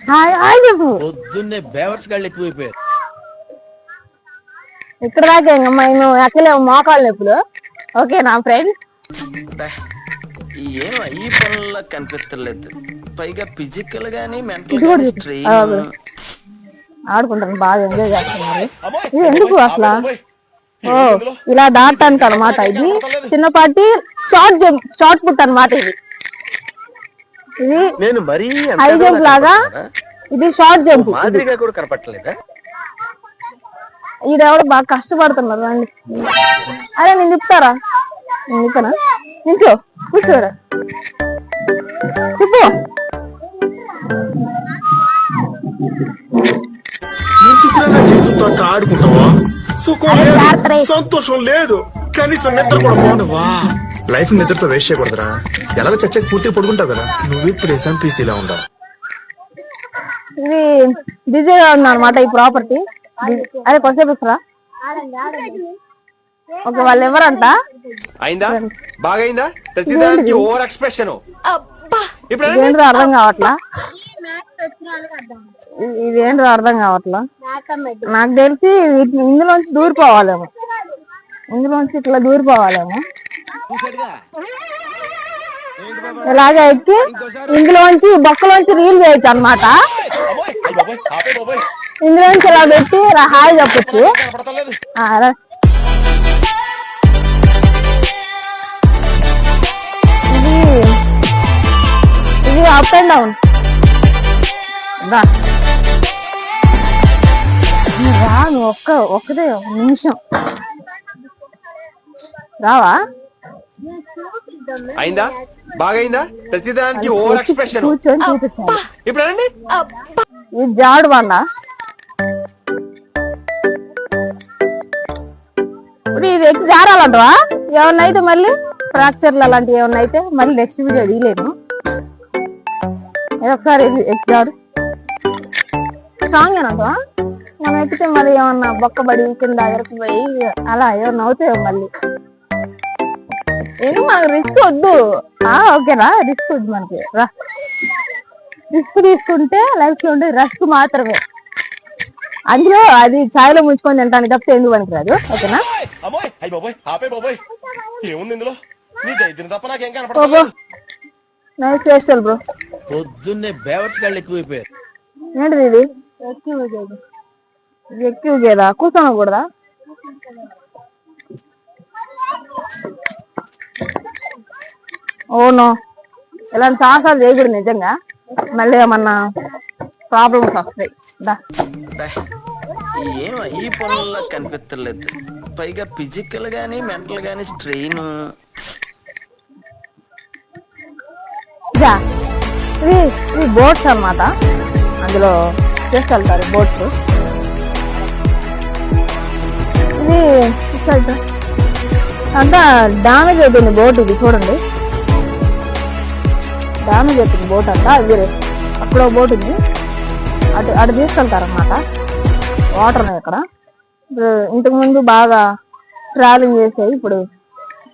Hi hi చెప్పు. పొద్దున్నే బేవర్స్ గాళ్ళు ఎక్కువైపోయారు. ఇక్కడ దాకా మేము ఎక్కలేము, మోకాళ్ళ నొప్పులు. ఓకే నా ఫ్రెండ్. ఏం ఈ పనుల్లో కనిపించలేదు. పైగా ఫిజికల్ గానీ మెంటల్ గానీ స్ట్రెయిన్. ఆడుకుంటాను, బాగా ఎంజాయ్ చేస్తున్నారు. ఇది ఎందుకు అసలు? ఓ ఇలా దాటానికి అనమాట. ఇది చిన్నపాటి షార్ట్ జంప్, షార్ట్ పుట్ అనమాట. ఇది హై జంప్ లాగా, ఇది షార్ట్ జంప్. మాదిరిగా కూడా కనపట్టలేదా? ఈడెవడు బాగా కష్టపడుతున్నారు అండి. అరే నేను చెప్తారా? నేను చెప్తానా? నించో, కూర్చోరా, చెప్పు. ఆడుకుంటావా? సుఖం లేదు, సంతోషం లేదు, కనీసం నిద్ర కూడా పోనవా? Life నిద్రతో waste చేయకూడదురా. ఎలాగో చచ్చకి పూర్తిగా పడుకుంటావు కదా. నువ్వు ఇప్పుడు ఎస్ఎంపీసీలా ఉండవు. ఇది బిజీగా ఉన్నా అనమాట ఈ ప్రాపర్టీ. అదే కొంచెం ఇస్తారా? ఓకే, వాళ్ళు ఎవరంట? అయిందా? బాగైందా? ప్రతిదానికి ఓవర్ ఎక్స్ప్రెషన్. ఇదేంటో అర్థం కావట్లా. ఇదేంటో అర్థం కావట్లా. నాకు తెలిసి ఇందులోంచి దూరిపోవాలేమో, ఇందులోంచి ఇట్లా దూరిపోవాలేమో. ఇలాగే ఎక్కి ఇందులోంచి బొక్కలోంచి రీల్ చేయొచ్చు అనమాట. ఇందులోంచి ఇలా పెట్టి హాయ్ చెప్పచ్చు. ఇది అప్ అండ్ డౌన్. రా నువ్వు ఒక్కదే నిమిషం రావా? అయిందా? బాగైందా? ప్రతిదానికి ఓవర్ ఎక్స్ప్రెషన్. కూర్చొని చూపిస్తాను. ఇప్పుడు ఇది జాడు బండ. ఇది ఎక్కి జారాలంటవా? ఏమన్నా అయితే మళ్ళీ ఫ్రాక్చర్లు అలాంటివి ఏమన్నా అయితే మళ్ళీ నెక్స్ట్ వీడియో తీయలేను. ఒకసారి ఎక్కి జాడు. స్ట్రాంగ్ ఏనంటవా? మనం ఎక్కితే మళ్ళీ ఏమన్నా బొక్కబడి కింద ఎరకపోయి అలా ఏమన్నా అవుతాయో మళ్ళీ. ఏమి మనకు రిస్క్ వద్దు. ఓకేనా? రిస్క్ వద్దు మనకి. రా, రిస్క్ తీసుకుంటే లైఫ్ లో ఉండే రిస్క్ మాత్రమే. అందులో అది ఛాయలో ముంచుకొని తింటాను తప్పితే ఎందుకు పనికిరాదు. ఓకేనా? నైస్ చేస్టల్ బ్రో. పొద్దున్నే బేవర్స్ గాళ్ళు ఎక్కువైపోయారు. ఏంటిది ఇది? ఎక్కువ గేదా? కూర్చోనకూడదా? ఓనో, ఇలాంటి సాహసాలు చేయకూడదు నిజంగా. మళ్ళీ ఏమన్నా ప్రాబ్లమ్స్ వస్తాయి. ఏం ఈ పనుల్లో కనిపించలేదు. పైగా ఫిజికల్ గానీ మెంటల్ గానీ స్ట్రెయిన్. ఇవి బోట్స్ అన్నమాట. అందులో చేసుకెళ్తారు బోట్స్. ఇది అంతా డామేజ్ అవుతుంది బోట్. ఇది చూడండి, డామేజ్ అవుతుంది బోట్ అంతా. ఇది అక్కడ బోట్ ఉంది, అటు తీసుకెళ్తారనమాట. వాటర్ ఉన్నాయి ఇక్కడ. ఇంతకు ముందు బాగా ట్రావెలింగ్ చేసాయి, ఇప్పుడు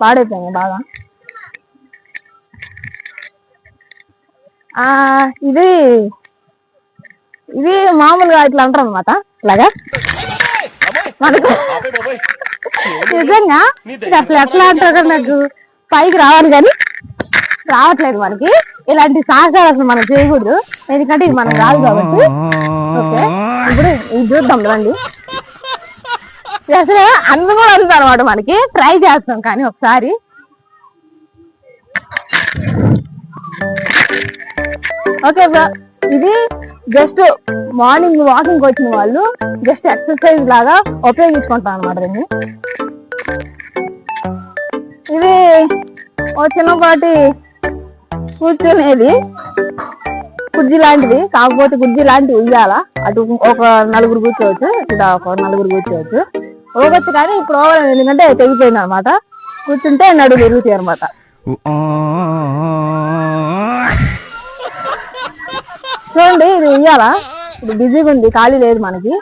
పాడైపోయాయి బాగా. ఇది ఇది మామూలుగా ఇట్లా అంటారు అనమాట. ఇలాగా మనకు నిజంగా అసలు ఎట్లా అంటారు నాకు పైకి రావాలి కానీ రావట్లేదు మనకి. ఇలాంటి సాహసాలు అసలు మనం చేయకూడదు, ఎందుకంటే ఇది మనకు రాదు కాబట్టి. ఓకే, ఇప్పుడు ఇది చూద్దాం రండి. అసలు అందం కూడా వస్తుంది అనమాట మనకి. ట్రై చేస్తాం కానీ ఒకసారి. ఓకే బ్రో, ఇది జస్ట్ మార్నింగ్ వాకింగ్ వచ్చిన వాళ్ళు జస్ట్ ఎక్సర్సైజ్ లాగా ఉపయోగించుకుంటాం అనమాట దీన్ని. ఇది ఓ చిన్నపాటి కూర్చునేది కుర్జీ లాంటిది, కాకపోతే కుర్జీ లాంటివి ఉయ్యాల. అటు ఒక నలుగురు కూర్చోవచ్చు, ఇక్కడ ఒక నలుగురు కూర్చోవచ్చు. ఓగొచ్చు కానీ ఇప్పుడు ఓవర్ ఎందుకంటే తెగిపోయింది అనమాట. కూర్చుంటే నడుము తిరుగుతాయి అనమాట. చూడండి, ఇది ఉయ్యాలా. ఇప్పుడు బిజీగా ఉంది, ఖాళీ లేదు మనకి.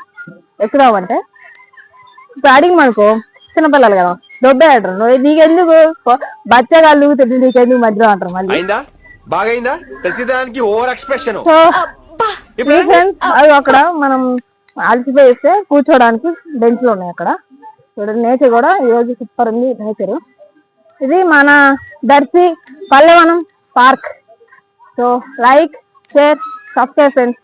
ఎక్కుదామంటే ఇప్పుడు అడిగి మనకు చిన్నపిల్లలు కదా దొబ్బే అంటారు. నీకెందుకు బచ్చగాళ్ళు ఊగుతుంది, నీకెందుకు మధ్యలో అంటారు. మళ్ళీ బాగైందా? ప్రతిదానికి ఓవర్ ఎక్స్ప్రెషన్. ఫ్రెండ్స్ అది అక్కడ మనం అలసిపోయిస్తే కూర్చోడానికి బెంచ్లు ఉన్నాయి అక్కడ. చూడండి నేచర్ కూడా ఈ రోజు సూపర్ ఉంది నేచర్. ఇది మన Darshi Pallevanam park. So like share subscribe friends.